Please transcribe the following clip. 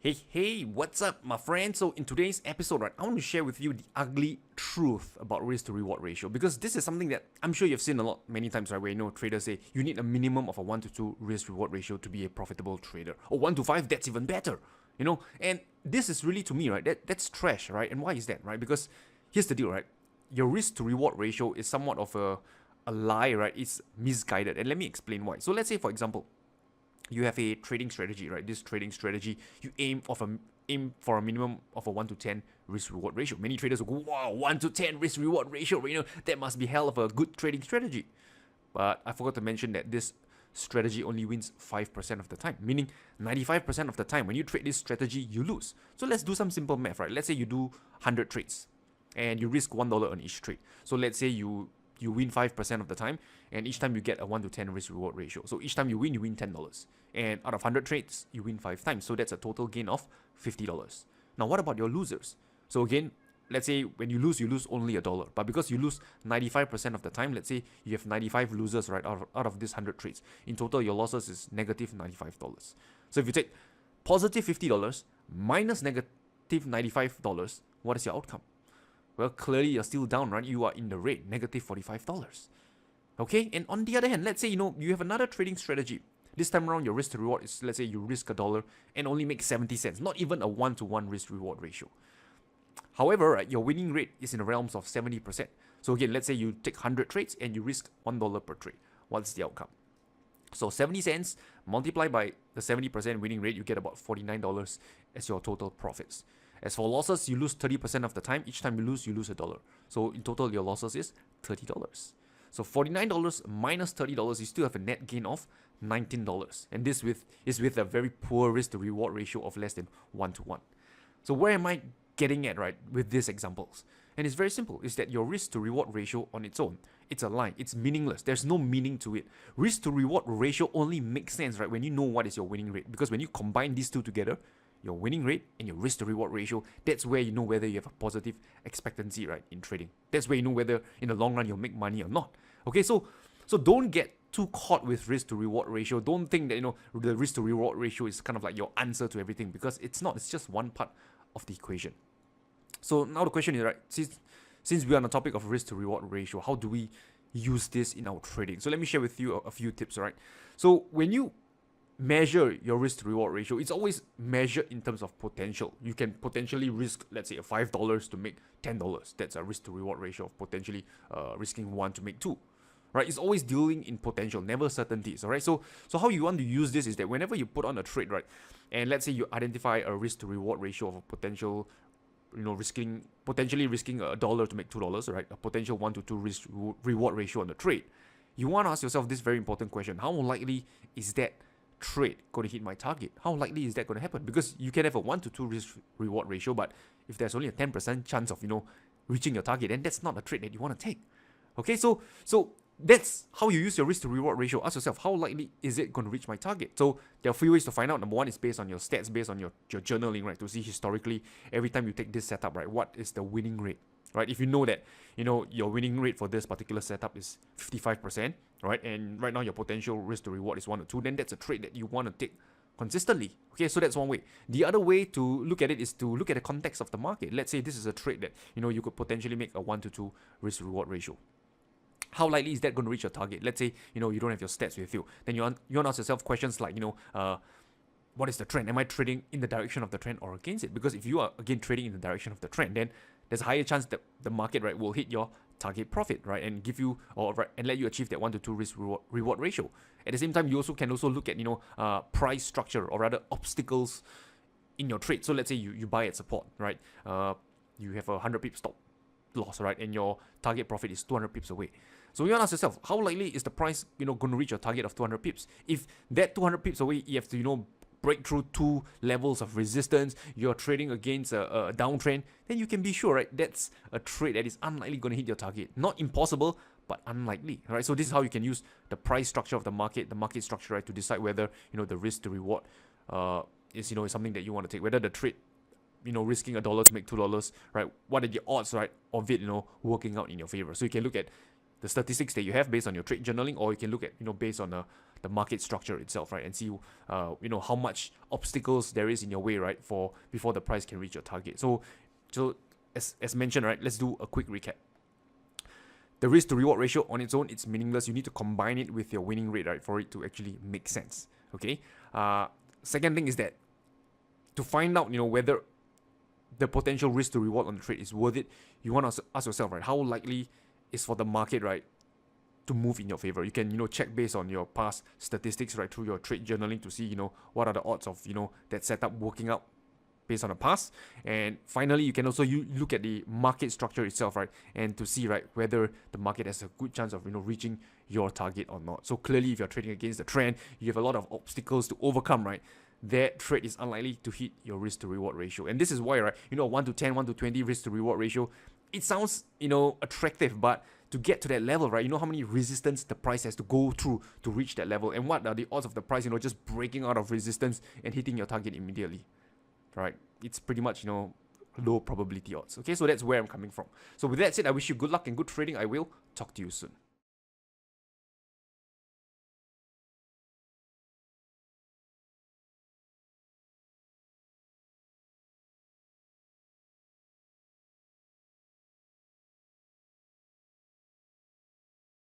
Hey, what's up, my friend? So, in today's episode, right, I want to share with you the ugly truth about risk to reward ratio because this is something that I'm sure you've seen a lot, many times, right? Where traders say you need a minimum of a 1 to 2 risk reward ratio to be a profitable trader, or 1 to 5, that's even better, And this is really to me, right? That's trash, right? And why is that, right? Because here's the deal, right? Your risk to reward ratio is somewhat of a lie, right? It's misguided, and let me explain why. So, let's say, for example, you have a trading strategy, right? This trading strategy, you aim for a minimum of a 1 to 10 risk reward ratio. Many traders will go, wow, 1 to 10 risk reward ratio, that must be hell of a good trading strategy. But I forgot to mention that this strategy only wins 5% of the time, meaning 95% of the time when you trade this strategy, you lose. So let's do some simple math, right? Let's say you do 100 trades and you risk $1 on each trade. So let's say you win 5% of the time, and each time you get a 1 to 10 risk reward ratio. So each time you win $10. And out of 100 trades, you win 5 times. So that's a total gain of $50. Now, what about your losers? So again, let's say when you lose only $1. But because you lose 95% of the time, let's say you have 95 losers, right, out of this 100 trades. In total, your losses is negative $95. So if you take positive $50 minus negative $95, what is your outcome? Well, clearly you're still down, right? You are in the red, negative $45. Okay, and on the other hand, let's say you have another trading strategy. This time around, your risk to reward is, let's say you risk $1 and only make 70 cents, not even a 1 to 1 risk reward ratio. However, right, your winning rate is in the realms of 70%. So again, let's say you take 100 trades and you risk $1 per trade. What's the outcome? So 70 cents multiplied by the 70% winning rate, you get about $49 as your total profits. As for losses, you lose 30% of the time. Each time you lose $1. So in total, your losses is $30. So $49 minus $30, you still have a net gain of $19. And this is with a very poor risk to reward ratio of less than 1 to 1. So where am I getting at, right, with these examples? And it's very simple. It's that your risk to reward ratio on its own, it's a line. It's meaningless. There's no meaning to it. Risk to reward ratio only makes sense, right, when you know what is your winning rate. Because when you combine these two together, your winning rate and your risk to reward ratio, that's where you know whether you have a positive expectancy, right, in trading. That's where you know whether in the long run you'll make money or not. Okay, so don't get too caught with risk to reward ratio. Don't think that the risk to reward ratio is kind of like your answer to everything, because it's not. It's just one part of the equation. So now the question is, right, since we are on the topic of risk to reward ratio, how do we use this in our trading? So let me share with you a few tips, right? So when you measure your risk to reward ratio, it's always measured in terms of potential. You can potentially risk, let's say, $5 to make $10. That's a risk to reward ratio of potentially risking 1 to make 2. Right? It's always dealing in potential, never certainties. All right. So how you want to use this is that whenever you put on a trade, right, and let's say you identify a risk to reward ratio of a potential, potentially risking $1 to make $2, right? A potential 1 to 2 risk reward ratio on the trade. You want to ask yourself this very important question: how likely is that trade going to hit my target? How likely is that going to happen? Because you can have a 1 to 2 risk reward ratio, but if there's only a 10% chance of reaching your target, then that's not a trade that you want to take. Okay, so that's how you use your risk to reward ratio. Ask yourself, how likely is it going to reach my target? So there are a few ways to find out. Number one is based on your stats, based on your journaling, right? To see historically, every time you take this setup, right, what is the winning rate? Right, if you know that your winning rate for this particular setup is 55%, right, and right now your potential risk to reward is 1 or 2, then that's a trade that you want to take consistently. Okay, so that's one way. The other way to look at it is to look at the context of the market. Let's say this is a trade that you could potentially make a 1 to 2 risk reward ratio. How likely is that going to reach your target? Let's say you don't have your stats with you. Then you want to ask yourself questions like what is the trend? Am I trading in the direction of the trend or against it? Because if you are again trading in the direction of the trend, then there's a higher chance that the market, right, will hit your target profit, right, and give you and let you achieve that 1 to 2 risk reward ratio. At the same time, you can also look at price structure, or rather obstacles in your trade. So let's say you buy at support, right? You have a 100 pip stop loss, right, and your target profit is 200 pips away. So you want to ask yourself, how likely is the price going to reach your target of 200 pips? If that 200 pips away, you have to break through 2 levels of resistance, you're trading against a downtrend, then you can be sure, right, that's a trade that is unlikely going to hit your target. Not impossible, but unlikely, right? So this is how you can use the price structure of the market structure, right, to decide whether the risk to reward is something that you want to take. Whether the trade risking $1 to make $2, right? What are the odds, right, of it working out in your favor? So you can look at the statistics that you have based on your trade journaling, or you can look at, based on the market structure itself, right? And see, how much obstacles there is in your way, right? Before the price can reach your target. So as mentioned, right, let's do a quick recap. The risk to reward ratio on its own, it's meaningless. You need to combine it with your winning rate, right, for it to actually make sense. Okay. Second thing is that to find out, whether the potential risk to reward on the trade is worth it, you want to ask yourself, right, how likely is for the market, right, to move in your favor. You can, check based on your past statistics, right, through your trade journaling to see, what are the odds of, that setup working out based on the past. And finally, you can also look at the market structure itself, right, and to see, right, whether the market has a good chance of, reaching your target or not. So clearly, if you're trading against the trend, you have a lot of obstacles to overcome, right? That trade is unlikely to hit your risk to reward ratio. And this is why, right, 1 to 10, 1 to 20 risk to reward ratio, it sounds, attractive, but to get to that level, right, how many resistance the price has to go through to reach that level, and what are the odds of the price, just breaking out of resistance and hitting your target immediately, right? It's pretty much, low probability odds. Okay, so that's where I'm coming from. So with that said, I wish you good luck and good trading. I will talk to you soon.